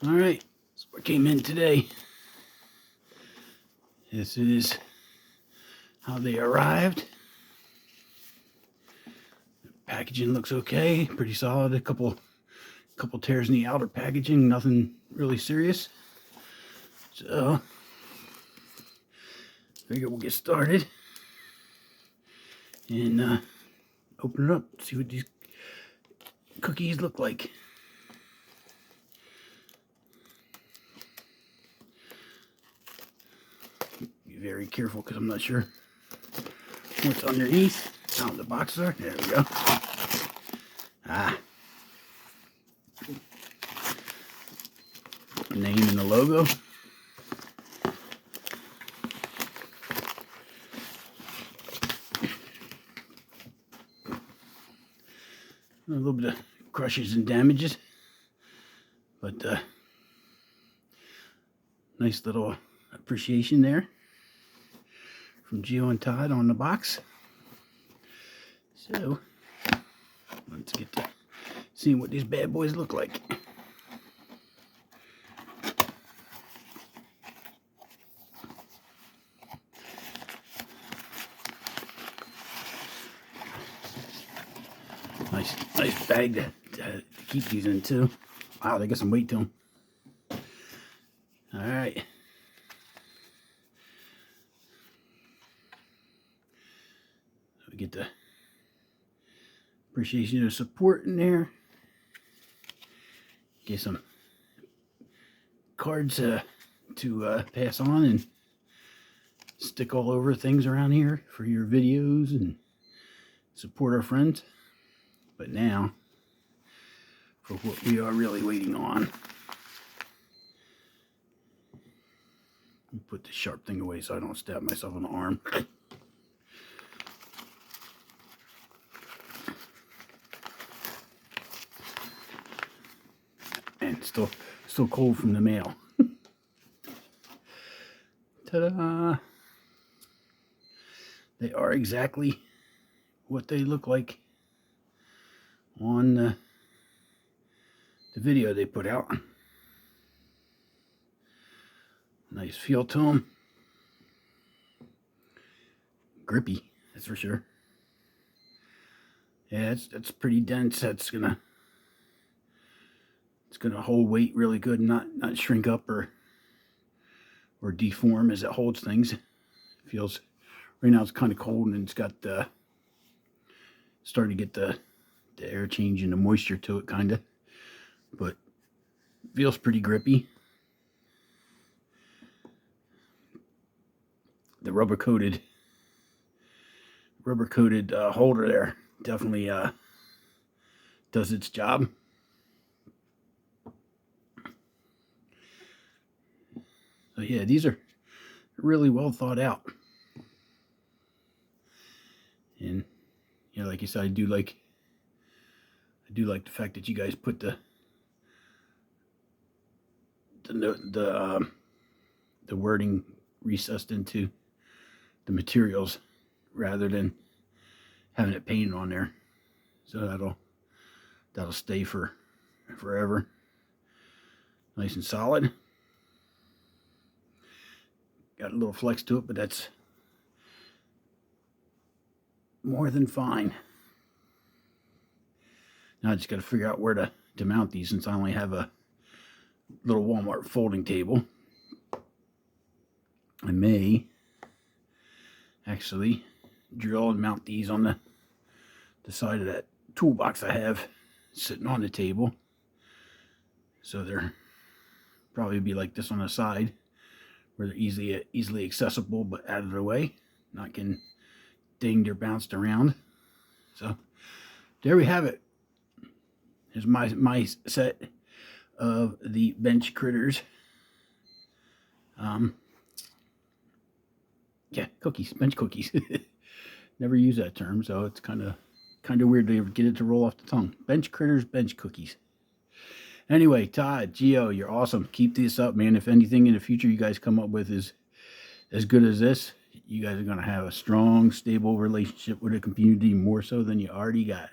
All right, so what came in today. This is how they arrived. Packaging looks okay, pretty solid. A couple tears in the outer packaging, nothing really serious. So, figure we'll get started and open it up, see what these cookies look like. Be very careful because I'm not sure what's underneath. Oh, the boxes are. There we go. The name and the logo. A little bit of crushes and damages, but nice little appreciation there from Geo and Todd on the box. So let's get to seeing what these bad boys look like. Nice bag to keep these in too. Wow, they got some weight to them. All right. So we get the appreciation of support in there. Get some cards to pass on and stick all over things around here for your videos and support our friends. But now, for what we are really waiting on. Let me put the sharp thing away so I don't stab myself in the arm. And still cold from the mail. Ta-da! They are exactly what they look like on the video they put out. Nice feel to them. Grippy, that's for sure. Yeah, it's pretty dense. It's gonna hold weight really good, not shrink up or deform as it holds things. Feels right now it's kind of cold and it's got starting to get the air change and the moisture to it, kind of, but feels pretty grippy. The rubber coated holder there definitely does its job. So yeah, these are really well thought out, and you know, like you said, I do like the fact that you guys put the wording recessed into the materials rather than having it painted on there. So that'll stay forever. Nice and solid. Got a little flex to it, but that's more than fine. Now I just got to figure out where to mount these, since I only have a little Walmart folding table. I may actually drill and mount these on the side of that toolbox I have sitting on the table. So they're probably be like this on the side, where they're easily accessible, but out of the way, not getting dinged or bounced around. So there we have it. Here's my set of the bench critters. Yeah, cookies, bench cookies. Never use that term, so it's kind of weird to get it to roll off the tongue. Bench critters, bench cookies. Anyway, Todd, Geo, you're awesome. Keep this up, man. If anything in the future you guys come up with is as good as this, you guys are going to have a strong, stable relationship with the community, more so than you already got.